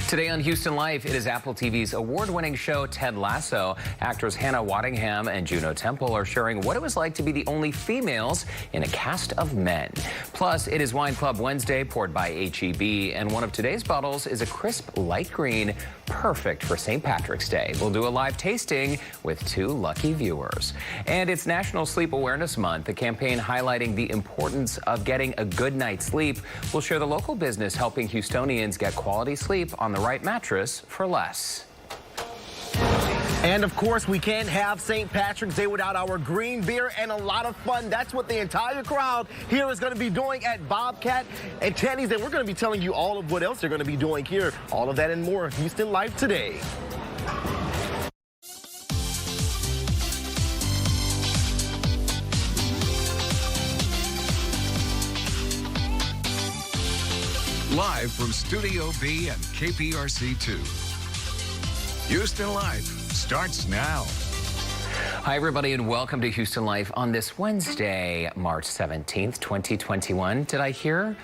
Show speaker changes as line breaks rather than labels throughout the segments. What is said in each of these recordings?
Today on Houston Life, it is Apple TV's award-winning show, Ted Lasso. Actors Hannah Waddingham and Juno Temple are sharing what it was like to be the only females in a cast of men. Plus, it is Wine Club Wednesday, poured by H-E-B, and one of today's bottles is a crisp light green, perfect for St. Patrick's Day. We'll do a live tasting with 2 lucky viewers. And it's National Sleep Awareness Month, a campaign highlighting the importance of getting a good night's sleep. We'll share the local business helping Houstonians get quality sleep on the right mattress for less.
And of course, we can't have St. Patrick's Day without our green beer and a lot of fun. That's what the entire crowd here is going to be doing at Bobcat and Teddy's. And we're going to be telling you all of what else they're going to be doing here. All of that and more. Houston Life today.
Live from Studio B and KPRC2. Houston Life starts now.
Hi, everybody, and welcome to Houston Life on this Wednesday, March 17th, 2021. Did I hear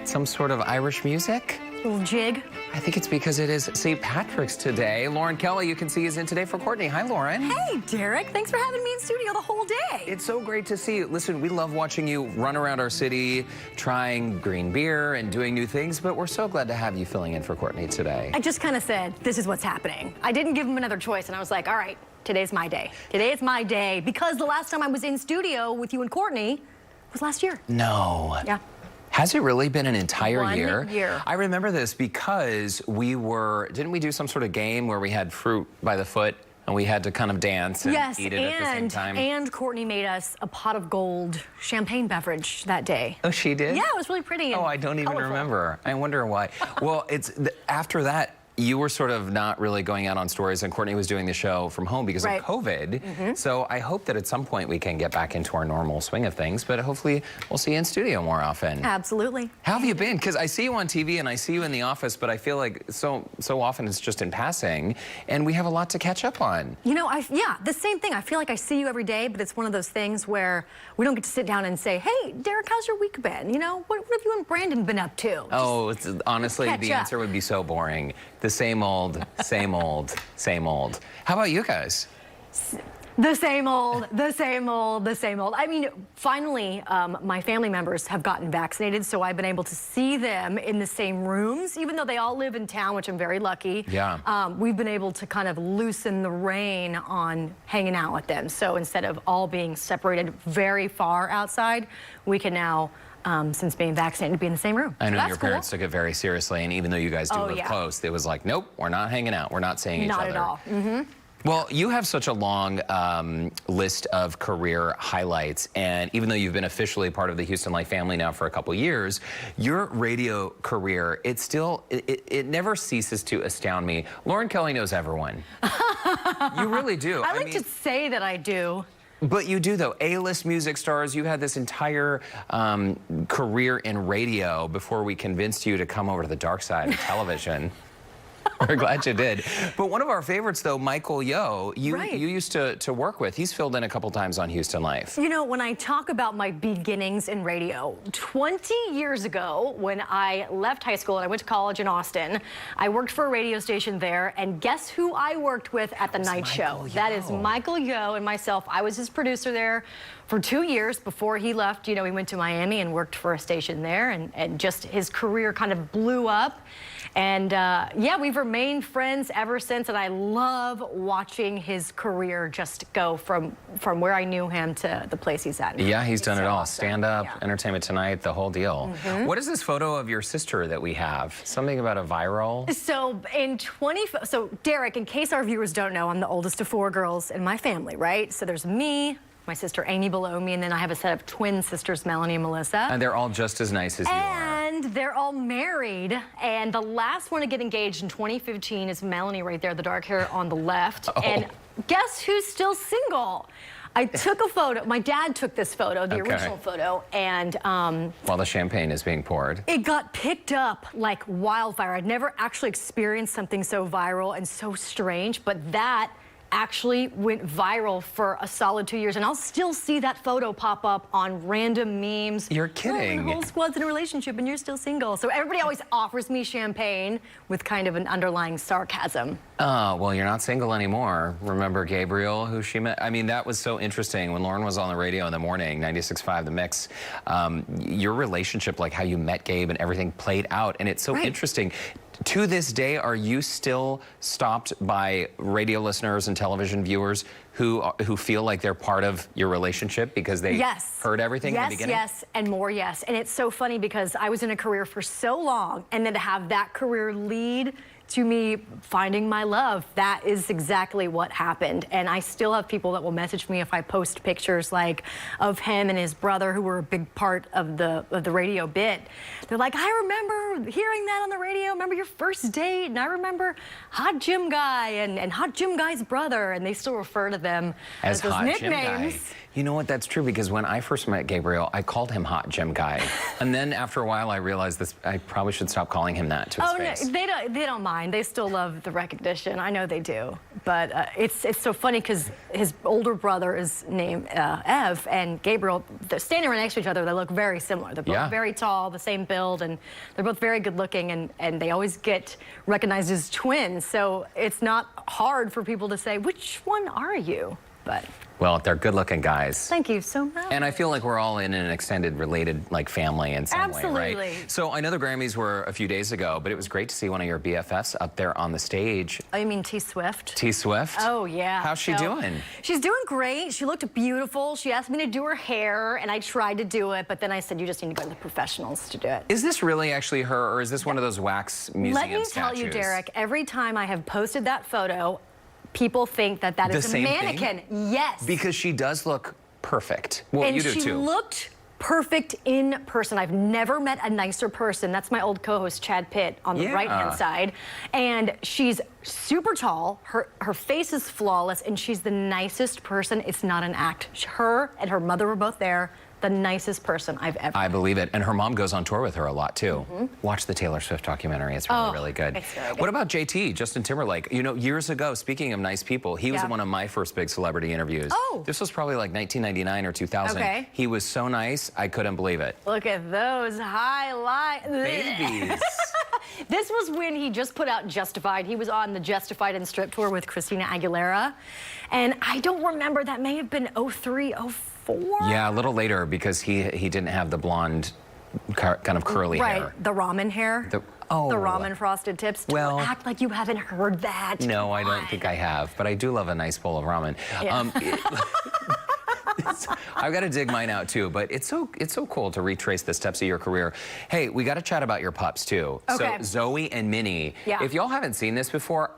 some sort of Irish music?
A little jig.
I think it's because it is St. Patrick's today. Lauren Kelly, you can see, is in today for Courtney. Hi, Lauren.
Hey, Derek. Thanks for having me in studio the whole day.
It's so great to see you. Listen, we love watching you run around our city, trying green beer and doing new things, but we're so glad to have you filling in for Courtney today.
I just kind of said, this is what's happening. I didn't give him another choice, and I was like, all right, today's my day. Today is my day, because the last time I was in studio with you and Courtney was last year.
No.
Yeah.
Has it really been an entire year?
1 year.
I remember this because didn't we do some sort of game where we had fruit by the foot and we had to kind of dance and eat it at the same time?
And Courtney made us a pot of gold champagne beverage that day.
Oh, she did?
Yeah, it was really pretty.
Oh, I don't even remember. I wonder why. Well, after that, you were sort of not really going out on stories, and Courtney was doing the show from home because of COVID. So I hope that at some point we can get back into our normal swing of things, but hopefully we'll see you in studio more often.
Absolutely.
How have you been? Because I see you on TV and I see you in the office, but I feel like so often it's just in passing, and we have a lot to catch up on.
You know, yeah, the same thing. I feel like I see you every day, but it's one of those things where we don't get to sit down and say, hey, Derek, how's your week been? You know, what have you and Brandon been up to?
Oh, honestly, the answer would be so boring. The same old, same old, same old. How about you guys?
The same old, the same old, the same old. I mean, finally, my family members have gotten vaccinated, so I've been able to see them in the same rooms, even though they all live in town, which I'm very lucky.
Yeah.
We've been able to kind of loosen the rein on hanging out with them. So instead of all being separated very far outside, we can now, since being vaccinated, be in the same room.
I know
so
your parents took it very seriously, and even though you guys do live close, it was like, nope, we're not hanging out. We're not seeing each other.
Not at all.
Well, you have such a long list of career highlights, and even though you've been officially part of the Houston Life family now for a couple years, your radio career, it never ceases to astound me. Lauren Kelly knows everyone. You really do.
I like to say that I do.
But you do, though. A-list music stars, you had this entire career in radio before we convinced you to come over to the dark side of television. We're glad you did. But one of our favorites, though, Michael Yo, you used to work with. He's filled in a couple times on Houston Life.
You know, when I talk about my beginnings in radio, 20 years ago, when I left high school and I went to college in Austin, I worked for a radio station there, and guess who I worked with at the night show? That is Michael Yo and myself. I was his producer there for 2 years before he left. You know, he went to Miami and worked for a station there, and just his career kind of blew up. And yeah, we've remained friends ever since, and I love watching his career just go from where I knew him to the place he's at now.
Yeah, he's done it all. Stand up, Entertainment Tonight, the whole deal. What is this photo of your sister that we have? Something about a viral?
So so Derek, in case our viewers don't know, I'm the oldest of 4 girls in my family, right? So there's me, my sister Amy below me, and then I have a set of twin sisters, Melanie and Melissa.
And they're all just as nice as you are.
And they're all married, and the last one to get engaged in 2015 is Melanie right there, the dark hair on the left. And guess who's still single? I took a photo. My dad took this photo, the original photo, and
while the champagne is being poured,
it got picked up like wildfire. I'd never actually experienced something so viral and so strange, but that actually went viral for a solid 2 years, and I'll still see that photo pop up on random memes.
You're kidding.
Oh, the whole squad's in a relationship and you're still single. So everybody always offers me champagne with kind of an underlying sarcasm.
Oh, well, you're not single anymore. Remember Gabriel, who she met? I mean, that was so interesting. When Lauren was on the radio in the morning, 96.5 The Mix, your relationship, like how you met Gabe and everything played out, and it's so interesting. To this day, are you still stopped by radio listeners and television viewers who feel like they're part of your relationship because they heard everything in the beginning?
Yes, and more yes. And it's so funny because I was in a career for so long, and then to have that career lead to me finding my love, that is exactly what happened. And I still have people that will message me if I post pictures like of him and his brother, who were a big part of the radio bit. They're like, I remember hearing that on the radio. Remember your first date? And I remember Hot Gym Guy and Hot Gym Guy's brother. And they still refer to them as those
Hot
nicknames.
Gym Guy. You know what? That's true, because when I first met Gabriel, I called him Hot Gym Guy. And then after a while, I realized this. I probably should stop calling him that to his face.
No, they don't mind. They still love the recognition. I know they do. But it's so funny because his older brother is named Ev, and Gabriel, they're standing right next to each other. They look very similar. They're both very tall, the same build, and they're both very good looking, and they always get recognized as twins. So it's not hard for people to say, which one are you? But
well, they're good-looking guys.
Thank you so much.
And I feel like we're all in an extended, related, like, family in some way, right?
Absolutely.
So I know the Grammys were a few days ago, but it was great to see one of your BFFs up there on the stage.
Oh, you mean T Swift?
T Swift?
Oh, yeah.
How's she doing?
She's doing great. She looked beautiful. She asked me to do her hair, and I tried to do it, but then I said, you just need to go to the professionals to do it.
Is this really actually her, or is this one of those wax museum
Let me
statues?
tell you, Derek, every time I have posted that photo, people think that that is a mannequin. Yes.
Because she does look perfect. Well, you do too.
And she looked perfect in person. I've never met a nicer person. That's my old co-host, Chad Pitt, on the right-hand side. And she's super tall. Her face is flawless, and she's the nicest person. It's not an act. Her and her mother were both there. The nicest person I've ever met.
I believe it. And her mom goes on tour with her a lot, too. Watch the Taylor Swift documentary. It's really, really good.
It's really good.
What about JT, Justin Timberlake? You know, years ago, speaking of nice people, he was in one of my first big celebrity interviews.
Oh.
This was probably like 1999 or 2000.
Okay.
He was so nice, I couldn't believe it.
Look at those highlights.
Babies.
This was when he just put out Justified. He was on the Justified and Strip tour with Christina Aguilera. And I don't remember, that may have been 03, 04.
Yeah, a little later, because he didn't have the blonde, kind of curly hair.
Right, the ramen hair. The ramen frosted tips. Don't act like you haven't heard that.
No, I don't think I have, but I do love a nice bowl of ramen.
Yeah.
I've got to dig mine out too, but it's so cool to retrace the steps of your career. Hey, we got to chat about your pups too.
Okay.
So Zoe and Minnie. If y'all haven't seen this before,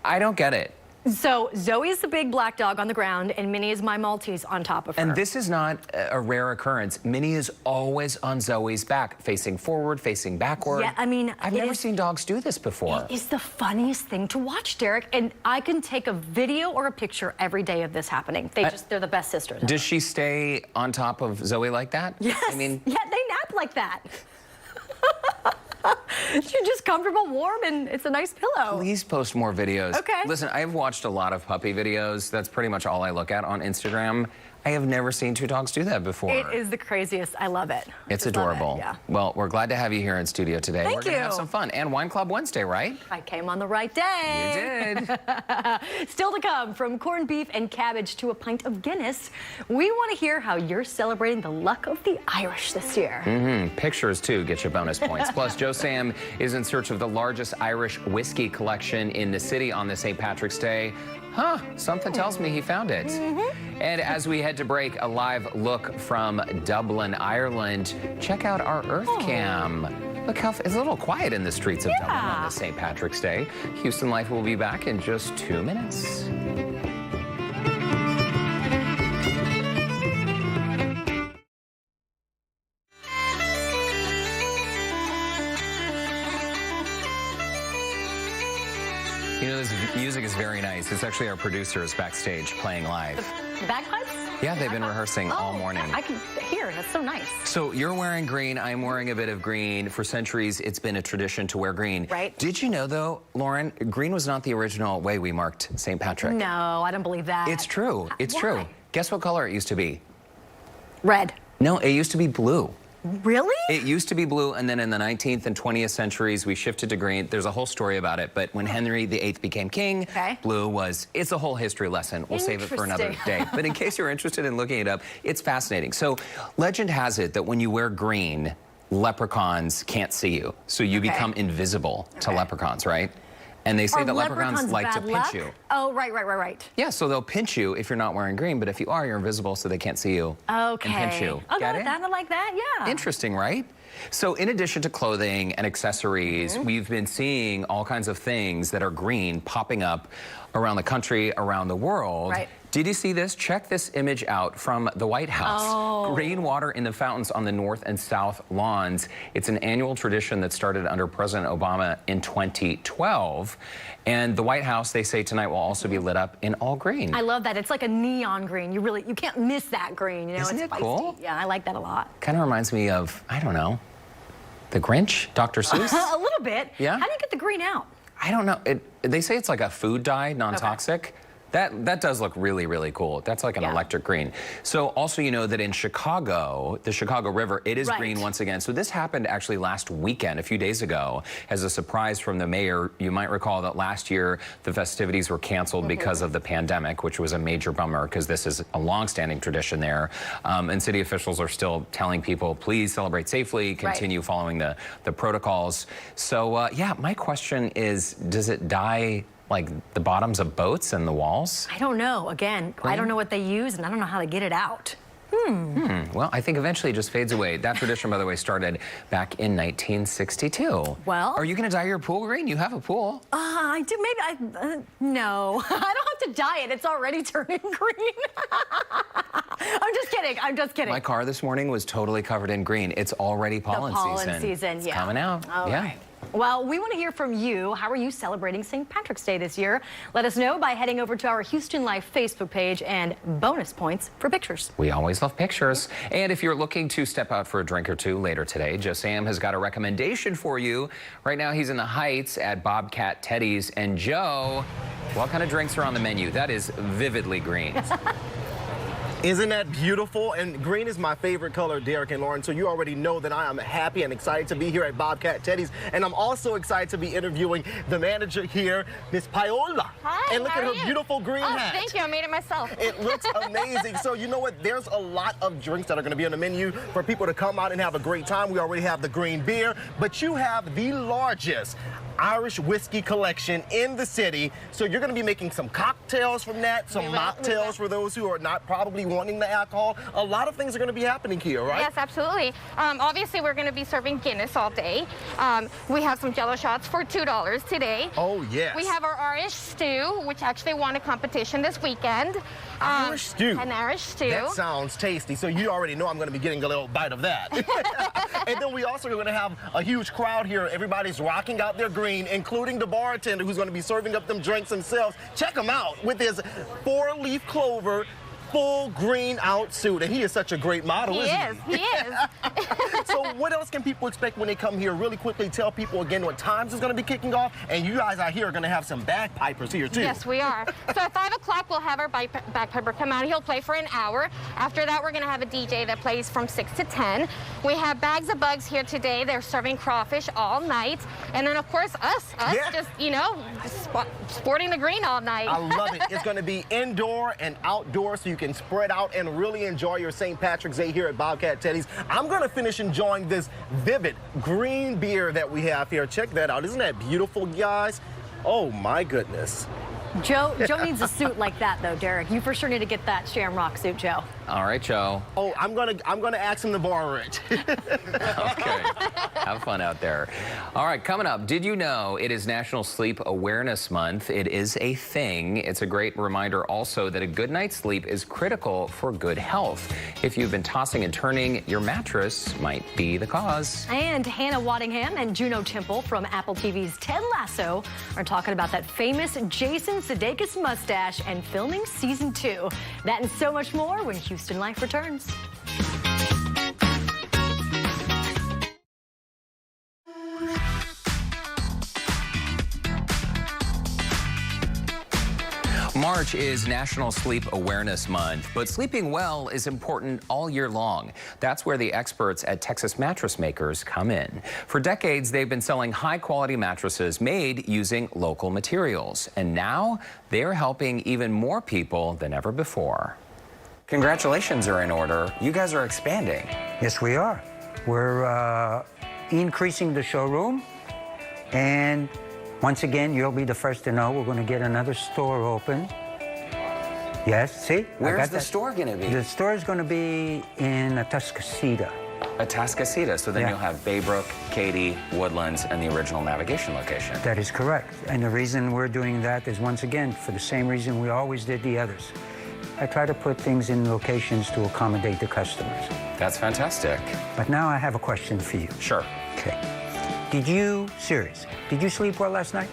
I don't get it.
So Zoe is the big black dog on the ground, and Minnie is my Maltese on top of her.
And this is not a rare occurrence. Minnie is always on Zoe's back, facing forward, facing backward.
Yeah, I mean,
I've never seen dogs do this before.
It is the funniest thing to watch, Derek. And I can take a video or a picture every day of this happening. They're the best sisters.
Does she stay on top of Zoe like that?
Yes.
I mean,
yeah, they nap like that. She's just comfortable, warm, and it's a nice pillow.
Please post more videos.
Okay.
Listen, I've watched a lot of puppy videos. That's pretty much all I look at on Instagram. I have never seen two dogs do that before.
It is the craziest. I love it.
It's adorable.
Yeah.
Well, we're glad to have you here in studio today.
Thank
We're going to have
you.
some fun. And Wine Club Wednesday, right?
I came on the right day.
You did.
Still to come, from corned beef and cabbage to a pint of Guinness, we want to hear how you're celebrating the luck of the Irish this year.
Pictures, too, get you bonus points. Plus, Joe Sam is in search of the largest Irish whiskey collection in the city on this St. Patrick's Day. Huh, something tells me he found it. And as we head to break, a live look from Dublin, Ireland. Check out our Earth Cam. Look how it's a little quiet in the streets of Dublin on this St. Patrick's Day. Houston Life will be back in just 2 minutes. You know, this music is very nice. It's actually our producers backstage playing live.
The bagpipes?
Yeah, they've been rehearsing all morning.
I can hear. That's so nice.
So you're wearing green. I'm wearing a bit of green. For centuries, it's been a tradition to wear green.
Right.
Did you know, though, Lauren, green was not the original way we marked St. Patrick?
No, I don't believe that.
It's true. It's
Why?
true. Guess what color it used to be?
Red.
No, it used to be blue.
Really?
It used to be blue, and then in the 19th and 20th centuries, we shifted to green. There's a whole story about it, but when Henry VIII became king, blue was, it's a whole history lesson. We'll save it for another day. But in case you're interested in looking it up, it's fascinating. So legend has it that when you wear green, leprechauns can't see you. So you become invisible to leprechauns, right? And they say that leprechauns like to pinch you.
Oh, right.
Yeah, so they'll pinch you if you're not wearing green, but if you are, you're invisible, so they can't see you and pinch you.
I'll go
Get
with
it?
that. I like that, yeah.
Interesting, right? So in addition to clothing and accessories, we've been seeing all kinds of things that are green popping up around the country, around the world.
Right.
Did you see this? Check this image out from the White House.
Oh.
Green water in the fountains on the north and south lawns. It's an annual tradition that started under President Obama in 2012. And the White House, they say tonight, will also be lit up in all green.
I love that. It's like a neon green. You can't miss that green. You know,
Isn't
it's
it
feisty.
cool?
Yeah, I like that a lot.
Kind of reminds me of, I don't know, the Grinch, Dr. Seuss.
A little bit.
Yeah?
How do you get the green out?
I don't know. They say it's like a food dye, non-toxic. That does look really, really cool. That's like an electric green. So also, you know that in Chicago, the Chicago River, it is green once again. So this happened actually last weekend, a few days ago, as a surprise from the mayor. You might recall that last year, the festivities were canceled because of the pandemic, which was a major bummer because this is a longstanding tradition there. And city officials are still telling people, please celebrate safely, continue following the protocols. So yeah, my question is, does it dye like the bottoms of boats and the walls?
I don't know. Again, I don't know what they use, and I don't know how to get it out.
Well, I think eventually it just fades away. That tradition, by the way, started back in 1962.
Well,
are you going to dye your pool green? You have a pool.
I do. Maybe no. I don't have to dye it. It's already turning green. I'm just kidding. I'm just kidding.
My car this morning was totally covered in green. It's already pollen season.
It's
coming out.
All right. Well, we want to hear from you. How are you celebrating St. Patrick's Day this year? Let us know by heading over to our Houston Life Facebook page, and bonus points for pictures.
We always love pictures. And if you're looking to step out for a drink or two later today, Joe Sam has got a recommendation for you. Right now, he's in the Heights at Bobcat Teddy's. And Joe, what kind of drinks are on the menu? That is vividly green.
Isn't that beautiful? And green is my favorite color, Derek and Lauren, so you already know that I am happy and excited to be here at Bobcat Teddy's. And I'm also excited to be interviewing the manager here, Miss Paola.
Hi,
and look at her beautiful green hat.
Thank you. I made it myself.
It looks amazing. So you know what? There's a lot of drinks that are going to be on the menu for people to come out and have a great time. We already have the green beer, but you have the largest Irish whiskey collection in the city. So you're going to be making some cocktails from that, some mocktails for those who are not probably wanting the alcohol. A lot of things are going to be happening here, right?
Yes, absolutely. Obviously, we're going to be serving Guinness all day. We have some Jello shots for $2 today.
Oh, yes.
We have our Irish stew, which actually won a competition this weekend.
Irish stew.
An Irish stew.
That sounds tasty. So you already know I'm going to be getting a little bite of that. And then we also are going to have a huge crowd here. Everybody's rocking out their green, including the bartender who's going to be serving up them drinks himself. Check him out with his 4-leaf clover full green out suit, and he is such a great model, isn't he?
He is.
So what else can people expect when they come here? Really quickly tell people again what times is going to be kicking off, and you guys out here are going to have some bagpipers here too.
Yes, we are. So at 5 o'clock, we'll have our bagpiper come out. He'll play for an hour. After that, we're going to have a DJ that plays from 6 to 10. We have Bags of Bugs here today. They're serving crawfish all night. And then, of course, us just, you know, sporting the green all night.
I love it. It's going to be indoor and outdoor, so you can spread out and really enjoy your St. Patrick's Day here at Bobcat Teddy's. I'm going to finish enjoying this vivid green beer that we have here. Check that out. Isn't that beautiful, guys? Oh, my goodness.
Joe needs a suit like that, though, Derek. You for sure need to get that Shamrock suit, Joe.
All right, Joe.
Oh, I'm gonna ask him to borrow it.
Okay. Have fun out there. All right, coming up, did you know it is National Sleep Awareness Month? It is a thing. It's a great reminder also that a good night's sleep is critical for good health. If you've been tossing and turning, your mattress might be the cause.
And Hannah Waddingham and Juno Temple from Apple TV's Ted Lasso are talking about that famous Jason Sudeikis mustache and filming season 2. That and so much more when Houston Life returns.
March is National Sleep Awareness Month, but sleeping well is important all year long. That's where the experts at Texas mattress makers come in. For decades, they've been selling high-quality mattresses made using local materials, and now they're helping even more people than ever before. Congratulations are in order. You guys are expanding.
Yes, we are. We're increasing the showroom, and once again, you'll be the first to know we're going to get another store open. Yes, see?
Where's the store going to be?
The store is going to be in Atascocita.
Atascocita, so then
Yeah.
you'll have Baybrook, Katy, Woodlands, and the original navigation location.
That is correct. And the reason we're doing that is, once again, for the same reason we always did the others. I try to put things in locations to accommodate the customers.
That's fantastic.
But now I have a question for you.
Sure.
Okay. Did you sleep well last night?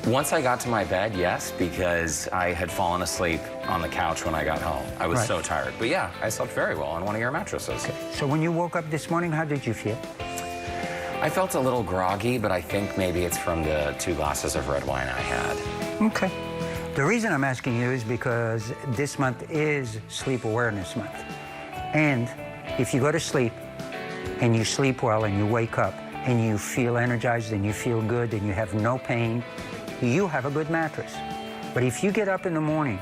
Once I got to my bed, yes, because I had fallen asleep on the couch when I got home. I was
Right.
so tired. But yeah, I slept very well on one of your mattresses.
Okay. So when you woke up this morning, how did you feel?
I felt a little groggy, but I think maybe it's from the 2 glasses of red wine I had.
Okay. The reason I'm asking you is because this month is Sleep Awareness Month. And if you go to sleep and you sleep well and you wake up and you feel energized and you feel good and you have no pain, you have a good mattress. But if you get up in the morning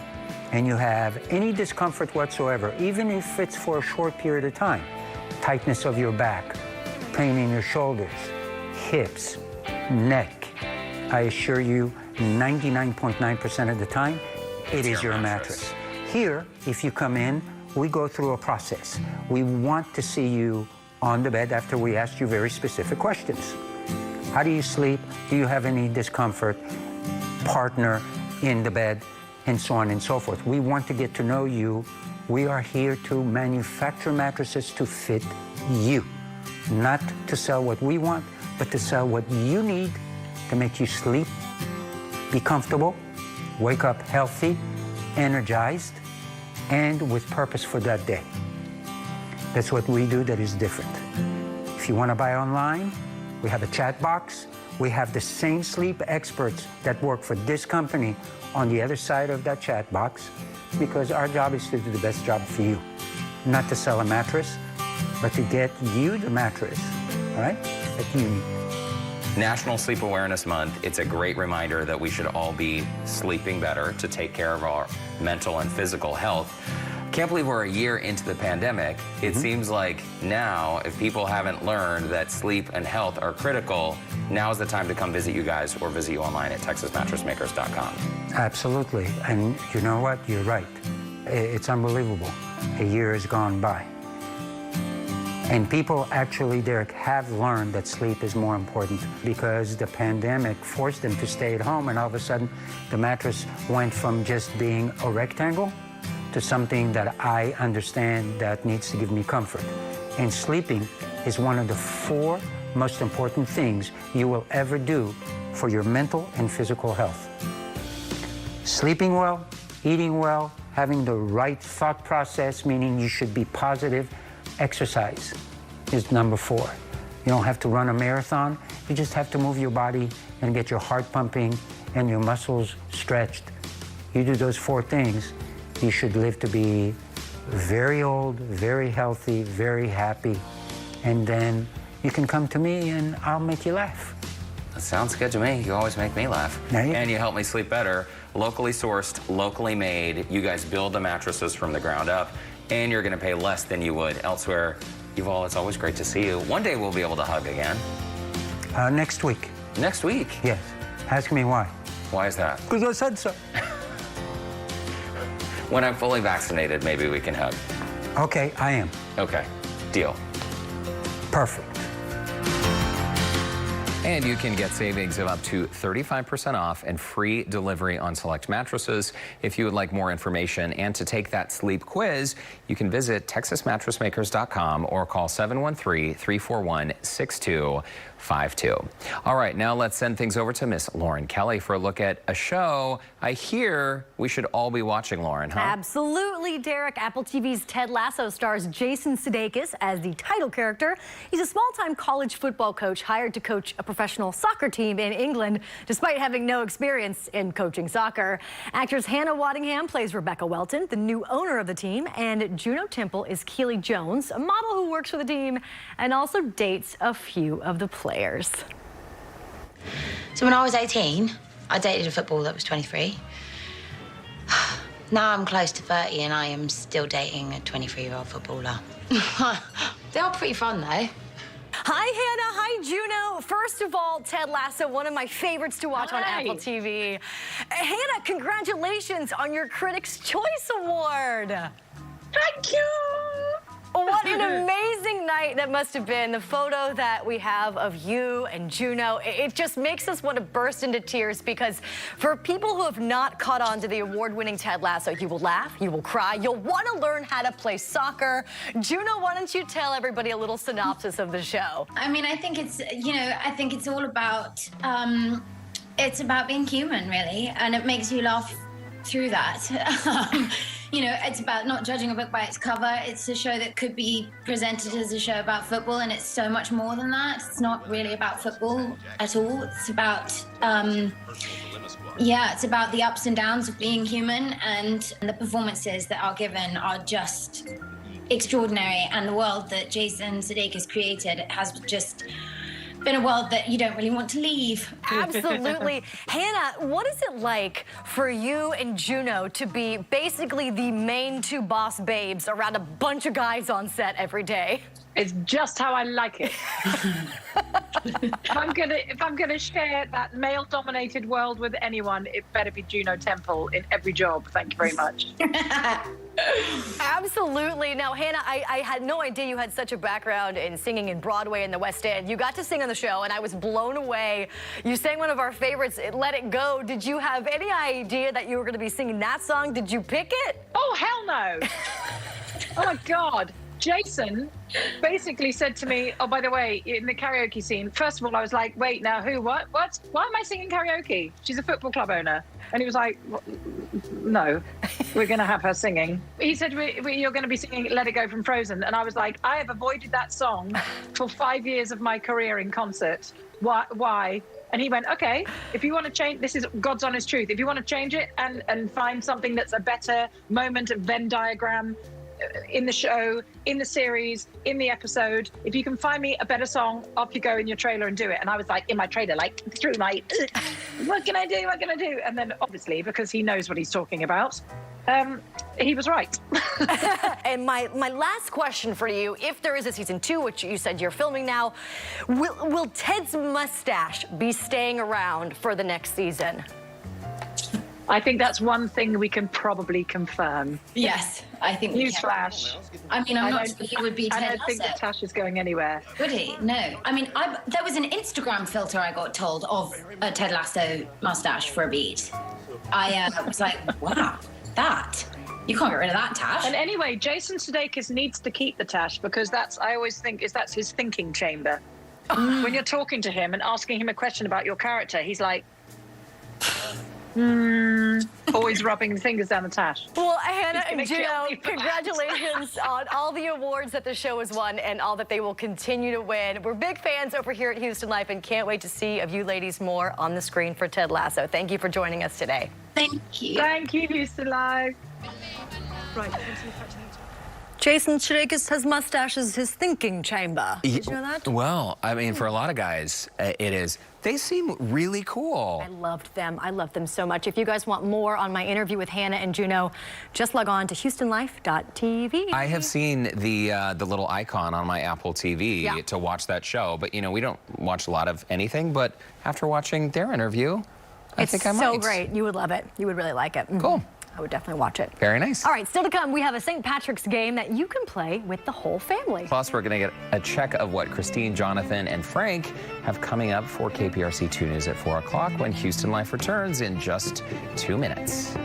and you have any discomfort whatsoever, even if it's for a short period of time, tightness of your back, pain in your shoulders, hips, neck, I assure you 99.9% of the time, it is your mattress. Here, if you come in, we go through a process. We want to see you on the bed after we ask you very specific questions. How do you sleep? Do you have any discomfort? Partner in the bed, and so on and so forth. We want to get to know you. We are here to manufacture mattresses to fit you, not to sell what we want, but to sell what you need to make you sleep, be comfortable, wake up healthy, energized, and with purpose for that day. That's what we do that is different. If you want to buy online, we have a chat box. We have the same sleep experts that work for this company on the other side of that chat box, because our job is to do the best job for you. Not to sell a mattress, but to get you the mattress, all right, that you need.
National Sleep Awareness Month, it's a great reminder that we should all be sleeping better to take care of our mental and physical health. Can't believe we're a year into the pandemic. It seems like now, if people haven't learned that sleep and health are critical, now is the time to come visit you guys or visit you online at texasmattressmakers.com.
Absolutely. And you know what? You're right. It's unbelievable. A year has gone by. And people actually, Derek, have learned that sleep is more important because the pandemic forced them to stay at home, and all of a sudden the mattress went from just being a rectangle to something that I understand that needs to give me comfort. And sleeping is one of the 4 most important things you will ever do for your mental and physical health. Sleeping well, eating well, having the right thought process, meaning you should be positive. Exercise is number 4. You don't have to run a marathon. You just have to move your body and get your heart pumping and your muscles stretched. You do those 4 things, you should live to be very old, very healthy, very happy, and then you can come to me and I'll make you laugh.
That sounds good to me. You always make me laugh.
There you go.
And you help me sleep better. Locally sourced, locally made. You guys build the mattresses from the ground up, and you're going to pay less than you would elsewhere. Yuval, it's always great to see you. One day we'll be able to hug again.
Next week.
Next week?
Yes. Ask me why.
Why is that?
Because I said so.
When I'm fully vaccinated, maybe we can hug.
Okay, I am.
Okay, deal.
Perfect.
And you can get savings of up to 35% off and free delivery on select mattresses. If you would like more information and to take that sleep quiz, you can visit TexasMattressMakers.com or call 713-341-6252. All right, now let's send things over to Miss Lauren Kelly for a look at a show I hear we should all be watching, Lauren, huh?
Absolutely, Derek. Apple TV's Ted Lasso stars Jason Sudeikis as the title character. He's a small-time college football coach hired to coach a professional soccer team in England, despite having no experience in coaching soccer. Actress Hannah Waddingham plays Rebecca Welton, the new owner of the team, and JUNO Temple is Keely Jones, a model who works for the team and also dates a few of the players.
So when I was 18, I dated a footballer that was 23. Now I'm close to 30 and I am still dating a 23-year-old footballer. They are pretty fun, though.
Hi, Hannah. Hi, JUNO. First of all, Ted Lasso, one of my favorites to watch on Apple TV. Hannah, congratulations on your Critics' Choice Award.
Thank you.
What an amazing night that must have been. The photo that we have of you and JUNO, it just makes us want to burst into tears because for people who have not caught on to the award-winning Ted Lasso, you will laugh, you will cry, you'll want to learn how to play soccer. JUNO, why don't you tell everybody a little synopsis of the show?
I mean, I think it's, I think it's all about, it's about being human, really, and it makes you laugh through that. It's about not judging a book by its cover. It's a show that could be presented as a show about football, and it's so much more than that. It's not really about football at all. It's about, it's about the ups and downs of being human, and the performances that are given are just extraordinary. And the world that Jason Sudeikis created has just been a world that you don't really want to leave.
Absolutely. Hannah, what is it like for you and JUNO to be basically the main two boss babes around a bunch of guys on set every day?
It's just how I like it. If I'm gonna share that male-dominated world with anyone, it better be JUNO Temple in every job. Thank you very much.
Absolutely. Now, Hannah, I had no idea you had such a background in singing in Broadway and the West End. You got to sing on the show, and I was blown away. You sang one of our favorites, Let It Go. Did you have any idea that you were going to be singing that song? Did you pick it?
Oh, hell no. Oh, my God. Jason basically said to me, oh, by the way, in the karaoke scene, first of all, I was like, wait, now who, what? Why am I singing karaoke? She's a football club owner. And he was like, no, we're going to have her singing. He said, you're going to be singing Let It Go from Frozen. And I was like, I have avoided that song for 5 years of my career in concert. Why? And he went, okay, if you want to change, this is God's honest truth. If you want to change it and find something that's a better moment of Venn diagram in the show, in the series, in the episode, if you can find me a better song, off you go in your trailer and do it. And I was like, in my trailer, like through my, what can I do? And then obviously, because he knows what he's talking about, he was right.
And my last question for you, if there is a season 2, which you said you're filming now, will Ted's mustache be staying around for the next season?
I think that's one thing we can probably confirm.
Yes, I think we can.
Newsflash.
I mean, I'm not sure he would be Ted Lasso.
I don't think that Tash is going anywhere.
Would he? No. I mean, there was an Instagram filter I got told of a Ted Lasso mustache for a beat. I was like, wow, you can't get rid of that, Tash.
And anyway, Jason Sudeikis needs to keep the Tash because I always think that's his thinking chamber. When you're talking to him and asking him a question about your character, he's like, always rubbing the fingers down the Tash.
Well, Hannah and JUNO, congratulations on all the awards that the show has won and all that they will continue to win. We're big fans over here at Houston Life and can't wait to see of you ladies more on the screen for Ted Lasso. Thank you for joining us today.
Thank you.
Thank you, Houston Live.
Right. Jason Sudeikis has mustaches, his thinking chamber. Did you know that?
Well, I mean, for a lot of guys, it is. They seem really cool.
I loved them. I loved them so much. If you guys want more on my interview with Hannah and JUNO, just log on to HoustonLife.tv.
I have seen the little icon on my Apple TV to watch that show, but, we don't watch a lot of anything, but after watching their interview, I think I might.
It's so great. You would love it. You would really like it.
Cool.
I would definitely watch it.
Very nice.
All right, still to come, we have a St. Patrick's game that you can play with the whole family.
Plus, we're going to get a check of what Christine, Jonathan, and Frank have coming up for KPRC 2 News at 4 o'clock when Houston Life returns in just 2 minutes.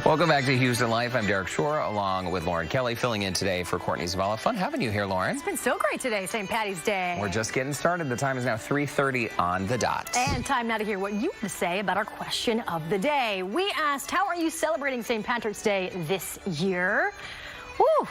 Welcome back to Houston Life. I'm Derek Shore, along with Lauren Kelly, filling in today for Courtney Zavala. Fun having you here, Lauren.
It's been so great today, St. Patty's Day.
We're just getting started. The time is now 3:30 on the dot.
And time now to hear what you have to say about our question of the day. We asked, how are you celebrating St. Patrick's Day this year? Woo!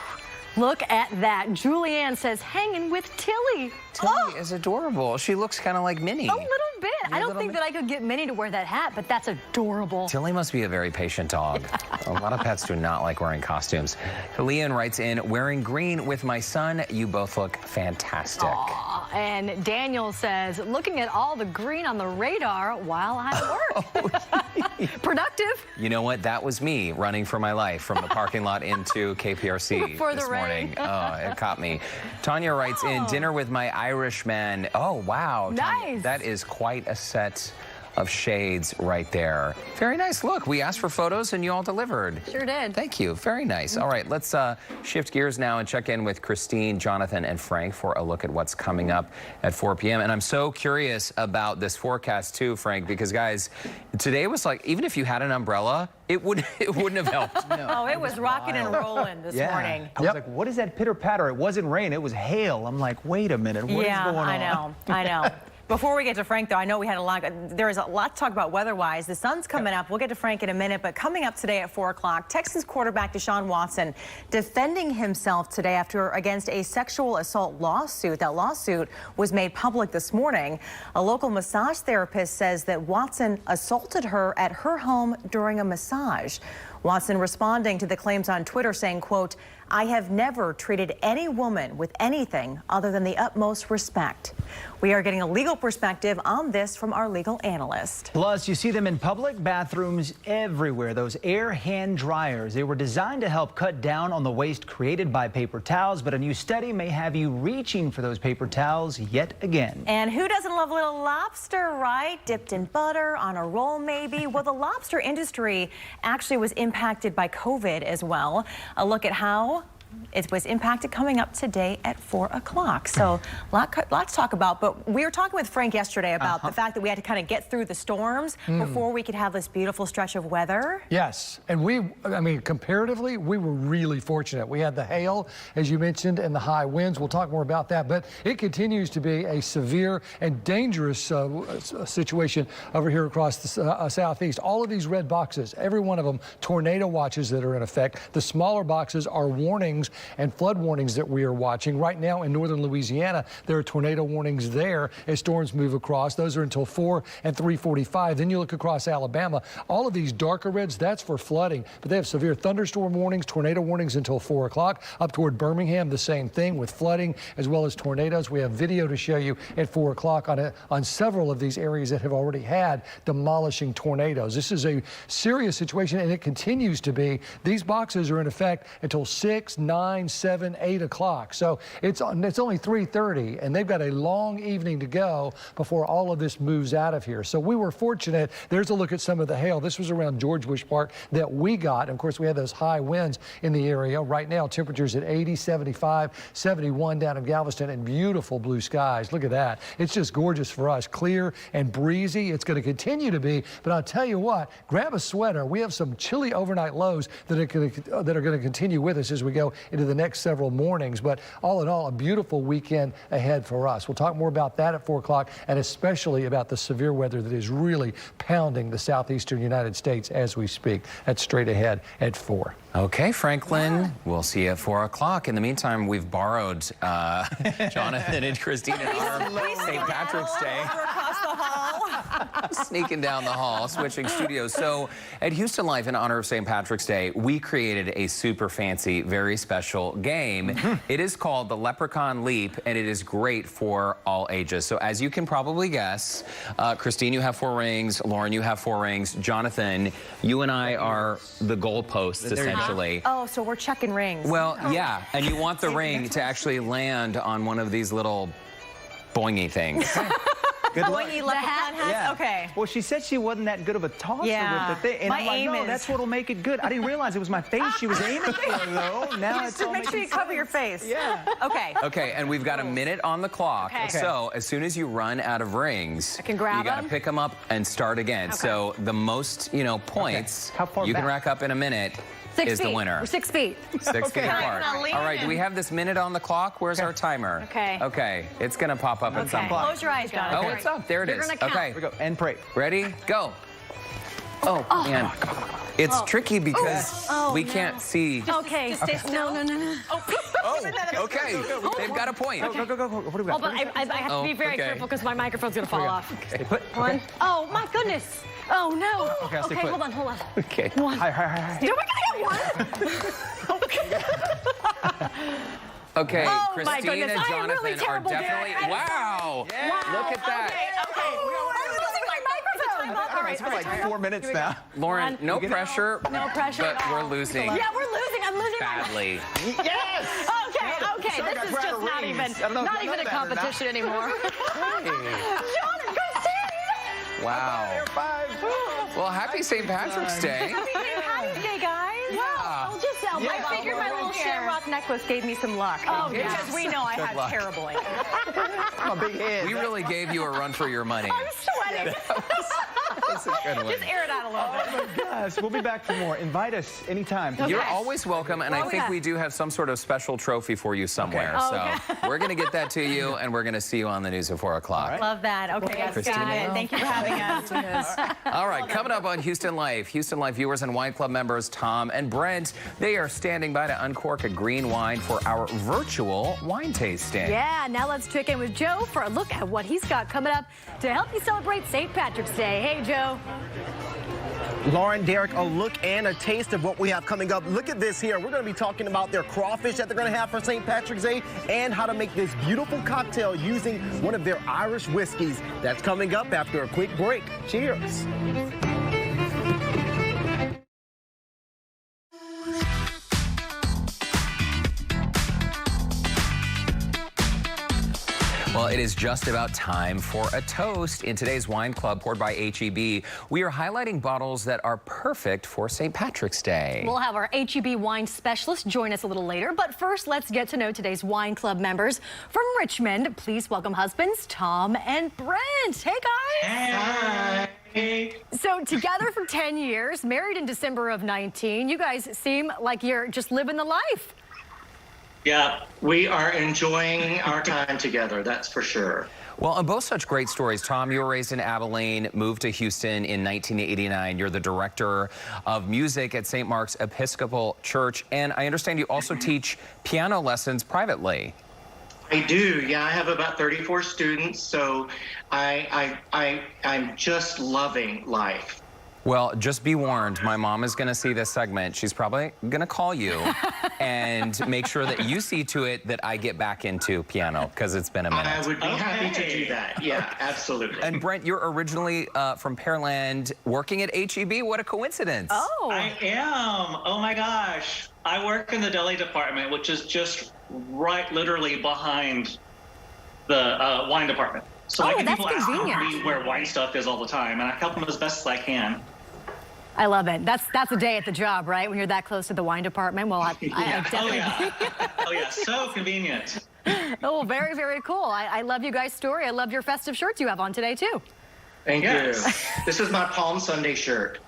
Look at that. Julianne says, hanging with Tilly.
Tilly is adorable. She looks kind of like Minnie.
A little bit. I don't think that I could get Minnie to wear that hat, but that's adorable.
Tilly must be a very patient dog. A lot of pets do not like wearing costumes. Leanne writes in, wearing green with my son. You both look fantastic.
Aww. And Daniel says, looking at all the green on the radar while I work. Productive.
You know what? That was me running for my life from the parking lot into KPRC this morning. Oh, it caught me. Tanya writes in, dinner with my Irishman. Oh, wow.
Nice.
Tanya, that is quite a set of shades right there. Very nice. Look, we asked for photos and you all delivered.
Sure did.
Thank you. Very nice. All right, let's shift gears now and check in with Christine, Jonathan, and Frank for a look at what's coming up at 4 p.m. And I'm so curious about this forecast too, Frank, because guys, today was like, even if you had an umbrella, it wouldn't have helped.
No,
oh, it was rocking and rolling this morning.
I was like, what is that pitter patter? It wasn't rain, it was hail. I'm like, wait a minute, what is going on?
I know.
Before we get to Frank, though, I know we had there is a lot to talk about weather-wise. The sun's coming up. We'll get to Frank in a minute, but coming up today at 4 o'clock, Texans quarterback Deshaun Watson defending himself today against a sexual assault lawsuit. That lawsuit was made public this morning. A local massage therapist says that Watson assaulted her at her home during a massage. Watson responding to the claims on Twitter saying, quote, I have never treated any woman with anything other than the utmost respect. We are getting a legal perspective on this from our legal analyst.
Plus, you see them in public bathrooms everywhere. Those air hand dryers. They were designed to help cut down on the waste created by paper towels, but a new study may have you reaching for those paper towels yet again.
And who doesn't love a little lobster, right? Dipped in butter, on a roll maybe. Well, the lobster industry actually was impacted by COVID as well. A look at how it was impacted coming up today at 4 o'clock. So lot to talk about, but we were talking with Frank yesterday about the fact that we had to kind of get through the storms before we could have this beautiful stretch of weather.
Yes, and I mean, comparatively, we were really fortunate. We had the hail, as you mentioned, and the high winds. We'll talk more about that, but it continues to be a severe and dangerous situation over here across the southeast. All of these red boxes, every one of them, tornado watches that are in effect. The smaller boxes are warnings and flood warnings that we are watching. Right now in northern Louisiana, there are tornado warnings there as storms move across. Those are until 4 and 3:45. Then you look across Alabama. All of these darker reds, that's for flooding. But they have severe thunderstorm warnings, tornado warnings until 4 o'clock. Up toward Birmingham, the same thing with flooding as well as tornadoes. We have video to show you at 4 o'clock on several of these areas that have already had demolishing tornadoes. This is a serious situation, and it continues to be. These boxes are in effect until 6, 9, 7, 8 o'clock. So it's only 3:30, and they've got a long evening to go before all of this moves out of here. So we were fortunate. There's a look at some of the hail. This was around George Bush Park that we got. And of course, we had those high winds in the area. Right now, temperatures at 80, 75, 71 down in Galveston, and beautiful blue skies. Look at that. It's just gorgeous for us. Clear and breezy. It's going to continue to be. But I'll tell you what, grab a sweater. We have some chilly overnight lows that are going to continue with us as we go into the next several mornings. But all in all, a beautiful weekend ahead for us. We'll talk more about that at 4 o'clock, and especially about the severe weather that is really pounding the southeastern United States as we speak. That's straight ahead at 4.
Okay, Franklin, we'll see you at 4 o'clock. In the meantime, we've borrowed Jonathan and Christine in honor of St. Patrick's Day.
Across the hall.
Sneaking down the hall, switching studios. So at Houston Life, in honor of St. Patrick's Day, we created a super fancy, very special game. It is called the Leprechaun Leap, and it is great for all ages. So as you can probably guess, Christine, you have 4 rings. Lauren, you have 4 rings. Jonathan, you and I are the goalposts, essentially.
Oh, so we're checking rings.
Well, yeah, and you want the ring to actually land on one of these little boingy things.
Good luck.
When you left the fun hats?
Yeah.
Okay.
Well, she said she wasn't that good of a tosser with the thing. And
My
I'm like,
aim
no,
is...
that's what'll make it good. I didn't realize it was my face she was aiming for, though. Now it's all
make sure you cover your face.
Yeah.
Okay.
Okay, and we've got a minute on the clock.
Okay.
So as soon as you run out of rings,
I can grab
you got to
them?
pick them up and start again.
Okay.
So the most, points
How far
you can
back?
rack up in a minute
6
is
feet.
the winner.
We're 6 feet.
6 feet apart.
I'm gonna
All right,
lean
do we have this minute on the clock? Where's our timer?
Okay.
Okay, it's going to pop up at some point.
Close your eyes, Jonathan.
Oh, it's up. There it
You're
is.
gonna count.
Okay.
Here we go. And pray.
Ready? Go. Oh, man. It's tricky because we can't see.
Okay.
Just stay still.
No.
Oh, okay. They've got a point.
Go. What do we got?
But I have to be very careful because my microphone's going to fall off.
Stay put.
One. Oh, my goodness. Oh, no.
Okay, I'll stay put.
hold on.
Okay.
One.
Hi.
Did we get one?
Okay,
Oh, my
Christina,
goodness. I am
Jonathan
really
are
terrible,
definitely.
Derek.
Wow. Look at that.
Okay. I'm losing my microphone. All right.
For like 4 minutes now.
Lauren, no pressure.
No pressure
But
at all.
we're losing
Yeah, we're losing. I'm losing
badly.
Yes!
Okay.
Sorry,
This is
got
just
proud
not
of
even
rings. I don't know if
not
you
even
know
a
that or not.
competition anymore. John and Christine.
Wow. Well, happy St. Patrick's Day.
Happy St. Patrick's Day, guys.
I'll just tell my
I figured my little shamrock necklace gave me some luck.
Oh, yeah.
Because we know I have
luck.
terrible aim.
I'm a big head.
We really gave you a run for your money.
I'm sweating.
That's a good one.
Just air it out a little bit.
Gosh, we'll be back for more. Invite us anytime.
You're always welcome, and I think we do have some sort of special trophy for you somewhere. So we're going to get that to you, and we're going to see you on the news at 4 o'clock.
Love that. Okay, guys.
Christina.
Thank you for having us.
All right, coming up on Houston Life viewers and wine club members Tom and Brent, they are standing by to uncork a green wine for our virtual wine tasting.
Yeah, now let's check in with Joe for a look at what he's got coming up to help you celebrate St. Patrick's Day. Hey, Joe.
Lauren, Derek, a look and a taste of what we have coming up. Look at this here. We're going to be talking about their crawfish that they're going to have for St. Patrick's Day and how to make this beautiful cocktail using one of their Irish whiskeys. That's coming up after a quick break. Cheers.
Well, it is just about time for a toast. In today's Wine Club, poured by H-E-B, we are highlighting bottles that are perfect for St. Patrick's Day.
We'll have our H-E-B wine specialist join us a little later. But first, let's get to know today's Wine Club members. From Richmond, please welcome husbands Tom and Brent. Hey, guys.
Hey.
So together for 10 years, married in December of 19. You guys seem like you're just living the life.
Yeah, we are enjoying our time together, that's for sure.
Well, and both such great stories. Tom, you were raised in Abilene, moved to Houston in 1989. You're the director of music at St. Mark's Episcopal Church, and I understand you also teach piano lessons privately.
I do, yeah. I have about 34 students, so I'm just loving life.
Well, just be warned, my mom is going to see this segment. She's probably going to call you and make sure that you see to it that I get back into piano, because it's been a minute.
I would be happy to do that. Yeah, absolutely.
And Brent, you're originally from Pearland, working at H-E-B. What a coincidence.
Oh.
I am. Oh my gosh. I work in the deli department, which is just right literally behind the wine department. So I get
that's
people ask
convenient.
me where wine stuff is all the time, and I help them as best as I can.
I love it. That's a day at the job, right? When you're that close to the wine department. Well, I definitely.
Oh yeah, so convenient.
Oh, very, very cool. I love you guys' story. I love your festive shirts you have on today, too.
Thank you. This is my Palm Sunday shirt.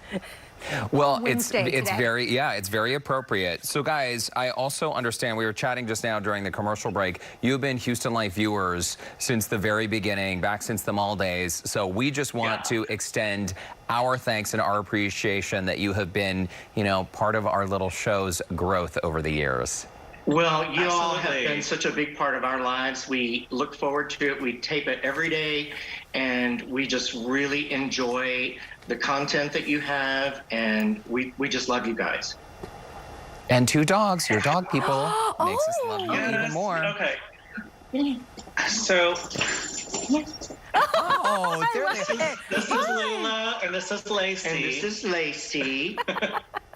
Well,
Wednesday
it's
today.
it's very appropriate. So guys, I also understand, we were chatting just now during the commercial break, you've been Houston Life viewers since the very beginning, back since the mall days. So we just want to extend our thanks and our appreciation that you have been, part of our little show's growth over the years.
Well, you all have been such a big part of our lives. We look forward to it. We tape it every day, and we just really enjoy the content that you have, and we just love you guys.
And 2 dogs, your dog people, makes us love you even more.
Okay. So,
oh,
this is Lila, and this is Lacey.
And this is Lacey.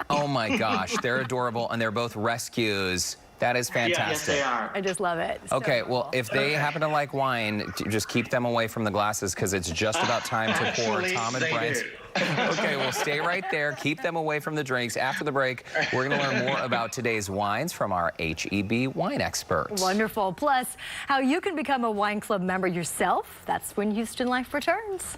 Oh my gosh, they're adorable, and they're both rescues That is fantastic.
Yes, they are.
I just love it.
Okay,
So
well,
cool.
if they happen to like wine, just keep them away from the glasses because it's just about time to pour
Actually,
Tom and
they
Brent.
do.
Okay, well, stay right there. Keep them away from the drinks. After the break, we're going to learn more about today's wines from our HEB wine experts.
Wonderful. Plus, how you can become a wine club member yourself. That's when Houston Life returns.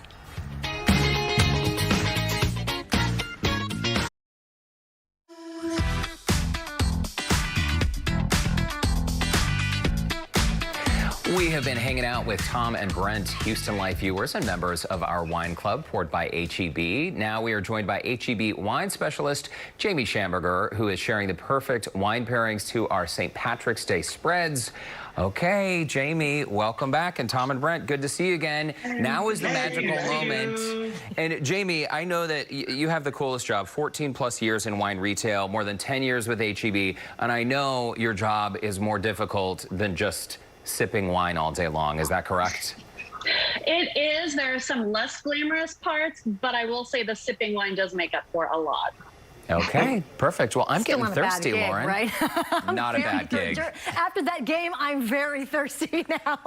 We have been hanging out with Tom and Brent, Houston Life viewers and members of our wine club poured by HEB. Now we are joined by HEB wine specialist Jamie Schamberger, who is sharing the perfect wine pairings to our St. Patrick's Day spreads. Okay, Jamie, welcome back. And Tom and Brent, good to see you again. Now is the magical moment. And Jamie, I know that you have the coolest job, 14 plus years in wine retail, more than 10 years with HEB. And I know your job is more difficult than just sipping wine all day long. Is that correct?
It is. There are some less glamorous parts, but I will say the sipping wine does make up for a lot.
Okay, perfect. Well, I'm
Still
getting
not a bad
thirsty,
gig,
Lauren.
right?
Not a bad gig.
After that game, I'm very thirsty now.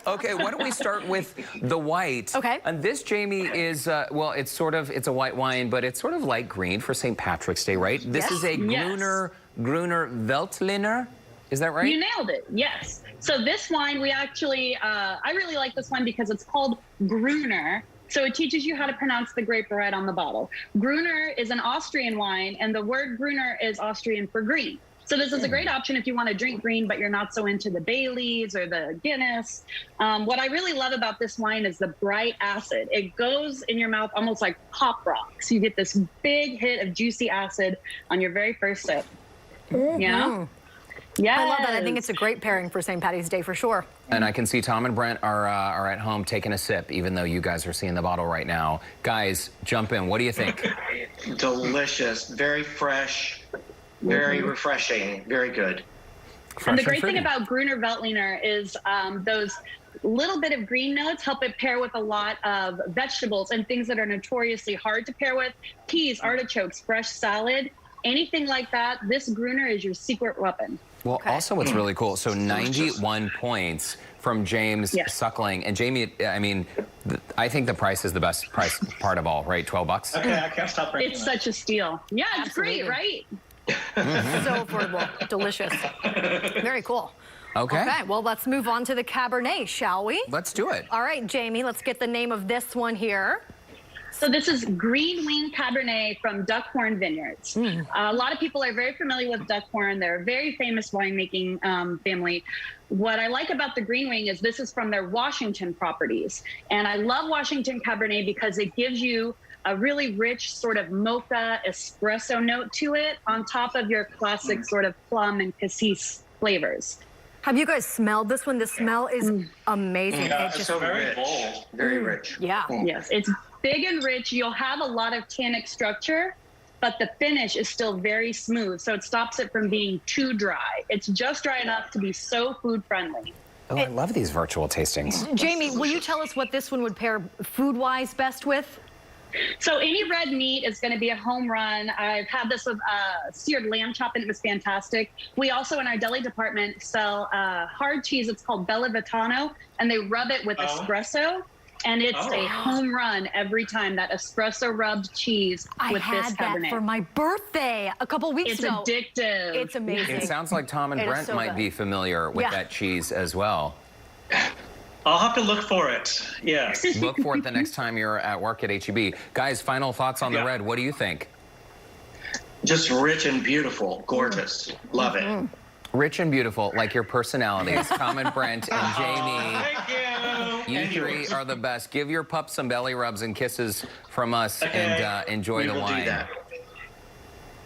Okay, why don't we start with the white?
Okay.
And this, Jamie, is, well, it's a white wine, but it's sort of light green for St. Patrick's Day, right? This is a Gruner Veltliner. Is that right?
You nailed it. Yes. So this wine, we actually, I really like this one because it's called Gruner. So it teaches you how to pronounce the grape right on the bottle. Gruner is an Austrian wine, and the word Gruner is Austrian for green. So this is a great option if you want to drink green, but you're not so into the Baileys or the Guinness. What I really love about this wine is the bright acid. It goes in your mouth almost like pop rocks. You get this big hit of juicy acid on your very first sip. Yeah. Yeah,
I love that. I think it's a great pairing for St. Patty's Day for sure.
And I can see Tom and Brent are at home taking a sip, even though you guys are seeing the bottle right now. Guys, jump in. What do you think?
Delicious, very fresh, very refreshing, very good.
And the great thing about Gruner Veltliner is those little bit of green notes help it pair with a lot of vegetables and things that are notoriously hard to pair with. Peas, artichokes, fresh salad, anything like that. This Gruner is your secret weapon.
Well, also what's really cool, so 91 points from James Suckling. And Jamie, I mean, I think the price is the best price part of all, right? 12 bucks?
Okay, I can't stop drinking.
It's such a steal. Yeah, it's great, right?
So affordable, delicious. Very cool.
Okay.
Okay, well, let's move on to the Cabernet, shall we?
Let's do it.
All right, Jamie, let's get the name of this one here.
So this is Green Wing Cabernet from Duckhorn Vineyards. A lot of people are very familiar with Duckhorn. They're a very famous winemaking family. What I like about the Green Wing is this is from their Washington properties. And I love Washington Cabernet because it gives you a really rich sort of mocha espresso note to it on top of your classic sort of plum and cassis flavors.
Have you guys smelled this one? The smell is amazing.
Yeah,
It's
it's
just
so very bold, very rich.
Yeah.
Yes, it's big and rich. You'll have a lot of tannic structure, but the finish is still very smooth. So it stops it from being too dry. It's just dry enough to be so food friendly.
Oh, I love these virtual tastings.
Jamie, will you tell us what this one would pair food-wise best with?
So any red meat is going to be a home run. I've had this with seared lamb chop, and it was fantastic. We also, in our deli department, sell hard cheese. It's called Bella Vitano, and they rub it with espresso. And it's a home run every time, that espresso rubbed cheese with this
I had
Cabernet.
that for my birthday a couple weeks ago.
It's addictive.
It's amazing.
It sounds like Tom and
It is
Brent
so
might
good.
be familiar with that cheese as well.
I'll have to look for it. Yes.
Look for it the next time you're at work at HEB. Guys, final thoughts on the red. What do you think?
Just rich and beautiful, gorgeous. Love it.
Rich and beautiful, like your personalities. Tom and Brent and Jamie.
Thank you.
You three are the best. Give your pups some belly rubs and kisses from us and enjoy the wine.
Do that.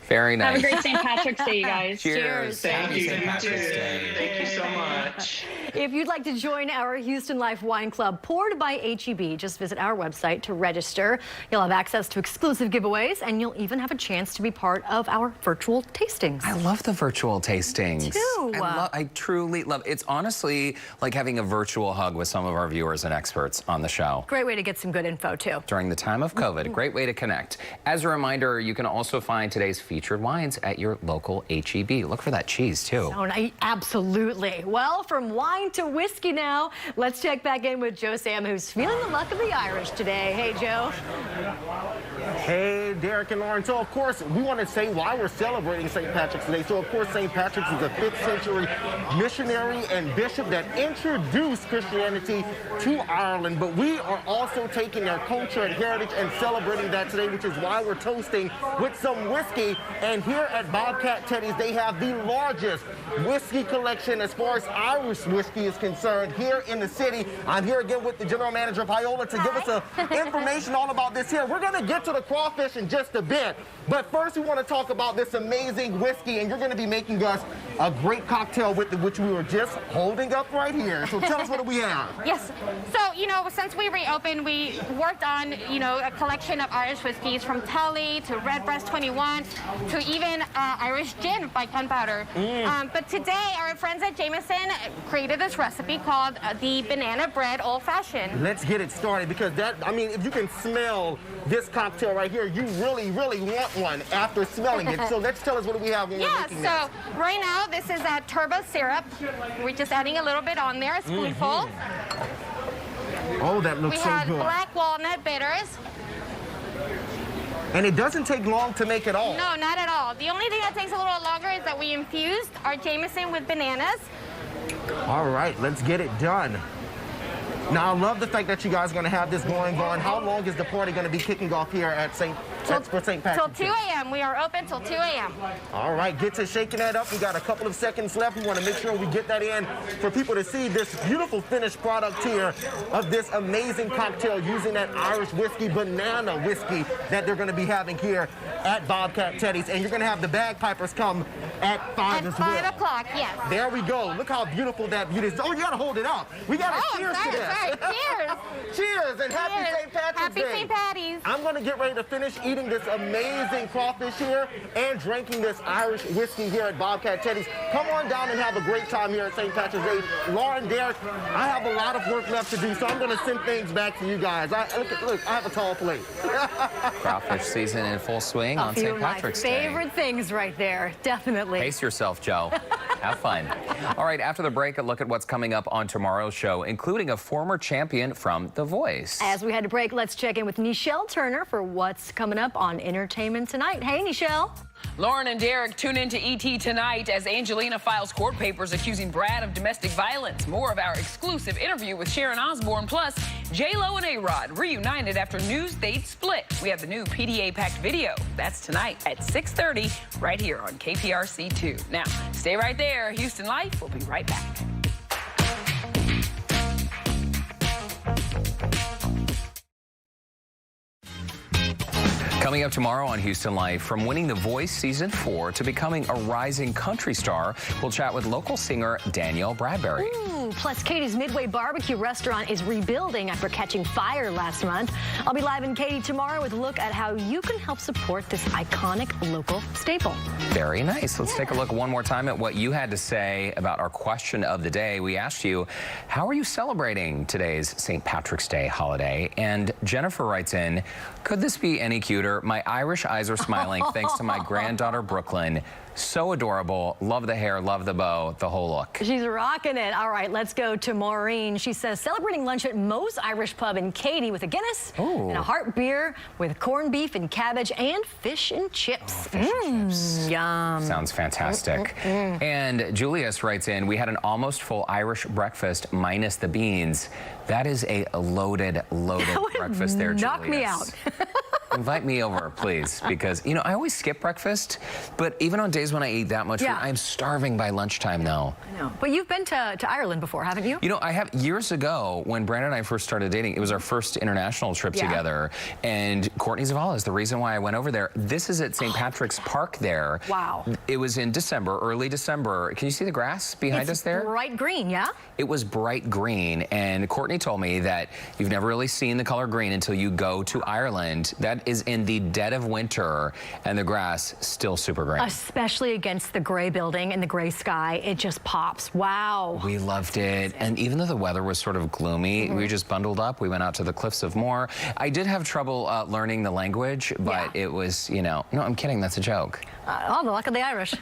Very nice.
Have a great St. Patrick's Day, you guys.
Cheers.
Thank you.
Happy St.
You
Patrick's
too.
Day.
Thank you so much.
If you'd like to join our Houston Life Wine Club, poured by HEB, just visit our website to register. You'll have access to exclusive giveaways, and you'll even have a chance to be part of our virtual tastings.
I love the virtual tastings.
Me too.
I truly love it. It's honestly like having a virtual hug with some of our viewers and experts on the show.
Great way to get some good info, too.
During the time of COVID, a great way to connect. As a reminder, you can also find today's featured wines at your local HEB. Look for that cheese, too.
Oh, absolutely. Well, from wine to whiskey now, let's check back in with Joe Sam, who's feeling the luck of the Irish today. Hey, Joe.
Hey, Derek and Lauren. So, of course, we want to say why we're celebrating St. Patrick's Day. So, of course, St. Patrick's is a 5th century missionary and bishop that introduced Christianity to Ireland. But we are also taking our culture and heritage and celebrating that today, which is why we're toasting with some whiskey. And here at Bobcat Teddy's, they have the largest whiskey collection as far as Irish whiskey is concerned here in the city. I'm here again with the general manager, Viola, to give us information all about this here. We're going to get to the crawfish in just a bit, but first we want to talk about this amazing whiskey, and you're going to be making us a great cocktail with it, which we were just holding up right here. So tell us, what do we have?
Yes. So, you know, since we reopened, we worked on, you know, a collection of Irish whiskeys from Tully to Redbreast 21 to even Irish gin by Gunpowder. But today, our friends at Jameson created this recipe called the Banana Bread Old Fashioned.
Let's get it started, because that, I mean, if you can smell this cocktail right here, you really, really want one after smelling it. So let's tell us, what do we have when we're making this?
Right now, this is a turbo syrup. We're just adding a little bit on there, a spoonful.
Oh, that looks so good.
We had black walnut bitters.
And it doesn't take long to make at all.
No, not at all. The only thing that takes a little longer is that we infused our Jameson with bananas.
All right, let's get it done. Now, I love the fact that you guys are going to have this going. How long is the party going to be kicking off here at St. Patrick's?
Till 2 a.m. We are open till 2 a.m.
All right, get to shaking that up. We got a couple of seconds left. We want to make sure we get that in for people to see this beautiful finished product here of this amazing cocktail using that Irish whiskey, banana whiskey, that they're going to be having here at Bobcat Teddy's. And you're going to have the bagpipers come at 5 as well.
At 5 o'clock, yes.
There we go. Look how beautiful that beauty is. Oh, you got to hold it up. We got to cheers to this.
Cheers.
Cheers, and happy St. Patrick's Day.
Happy St. Patty's.
I'm going to get ready to finish eating this amazing crawfish here and drinking this Irish whiskey here at Bobcat Teddy's. Come on down and have a great time here at St. Patrick's Day. Lauren, Derek, I have a lot of work left to do, so I'm going to send things back to you guys. Look, I have a tall plate.
Crawfish season in full swing on St. Patrick's Day.
Favorite things right there, definitely.
Pace yourself, Joe. Have fun. All right, after the break, a look at what's coming up on tomorrow's show, including a former champion from The Voice.
As we head to break, let's check in with Nichelle Turner for what's coming up on Entertainment Tonight. Hey, Nichelle.
Lauren and Derek, tune in to ET tonight as Angelina files court papers accusing Brad of domestic violence. More of our exclusive interview with Sharon Osbourne, plus J-Lo and A-Rod reunited after news they'd split. We have the new PDA-packed video. That's tonight at 6:30 right here on KPRC2. Now, stay right there. Houston Life will be right back.
Coming up tomorrow on Houston Life, from winning The Voice Season 4 to becoming a rising country star, we'll chat with local singer Danielle Bradbury.
Plus, Katie's Midway Barbecue restaurant is rebuilding after catching fire last month. I'll be live in Katie tomorrow with a look at how you can help support this iconic local staple.
Very nice. Let's take a look one more time at what you had to say about our question of the day. We asked you, how are you celebrating today's St. Patrick's Day holiday? And Jennifer writes in, could this be any cuter? My Irish eyes are smiling thanks to my granddaughter, Brooklyn. So adorable. Love the hair, love the bow, the whole look.
She's rocking it. All right, let's go to Maureen. She says, celebrating lunch at Moe's Irish Pub in Katy with a Guinness and a heart beer with corned beef and cabbage and fish and chips.
Fish and chips.
Yum.
Sounds fantastic. And Julius writes in, we had an almost full Irish breakfast minus the beans. That is a loaded breakfast there, Julius.
Knock me out.
Invite me over, please, because, you know, I always skip breakfast, but even on days when I eat that much food, I'm starving by lunchtime now.
I know. But you've been to Ireland before, haven't you?
You know, I have. Years ago, when Brandon and I first started dating, it was our first international trip together, and Courtney Zavala is the reason why I went over there. This is at St. Patrick's Park there.
Wow.
It was in December, early December. Can you see the grass behind us there?
Bright green, yeah?
It was bright green, and Courtney told me that you've never really seen the color green until you go to Ireland. That is in the dead of winter, and the grass still super green.
Especially against the gray building and the gray sky, it just pops. Wow.
We loved it, and even though the weather was sort of gloomy, we just bundled up. We went out to the Cliffs of Moher. I did have trouble learning the language, but it was, you know, no, I'm kidding, that's a joke.
Oh, the luck of the Irish.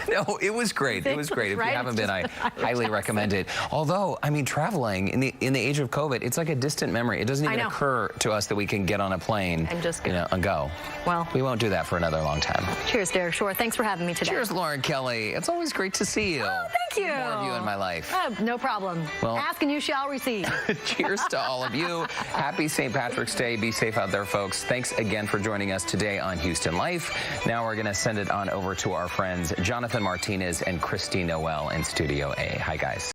No, it was great. It was great. If you haven't been, I highly recommend it. Although, I mean, traveling in the age of COVID, it's like a distant memory. It doesn't even occur to us that we can get on a plane and go.
Well,
we won't do that for another long time.
Cheers, Derek Shore. Thanks for having me today.
Cheers, Lauren Kelly. It's always great to see you.
Oh, thank you.
More of you in my life.
No problem.
Well,
ask and you shall receive.
Cheers to all of you. Happy St. Patrick's Day. Be safe out there, folks. Thanks again for joining us today on Houston Life. Now we're going to send it on over to our friends Jonathan Martinez and Christy Noel in Studio A. Hi, guys.